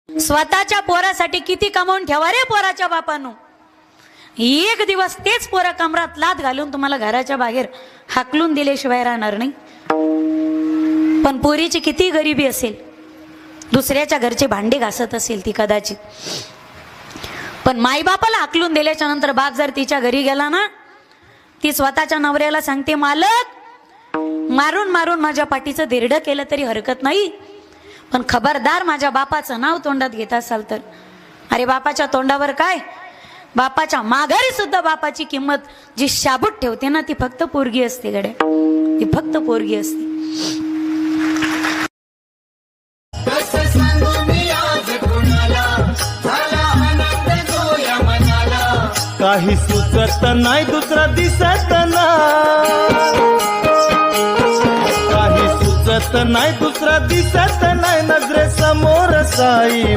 स्वतःच्या पोरासाठी किती कमावून ठेवा रे पोराच्या बापानो. एक दिवस तेच पोरा कमरात लात घालून तुम्हाला घराच्या बाहेर हाकलून दिल्याशिवाय राहणार नाही. पण पोरीची किती गरिबी असेल, दुसऱ्याच्या घरचे भांडे घासत असेल ती कदाचित, पण माईबापाला हाकलून दिल्याच्या नंतर बाप जर तिच्या घरी गेला ना, ती स्वतःच्या नवऱ्याला सांगते, मालक मारून मारून माझ्या पाठीचं धिरडं केलं तरी हरकत नाही, पण खबरदार माझ्या बापाचं नाव तोंडात घेत असाल तर. अरे बापाच्या तोंडावर काय, बापाच्या माघारी सुद्धा बापाची किंमत जी शाबूत ठेवते ना, ती फक्त पोरगी असते गड्या, ती फक्त पोरगी असते. काही सुचत नाही दुसरा दिसत नाही, काही सुचत नाही दुसरा दिसत नाही, नजरे समोर साई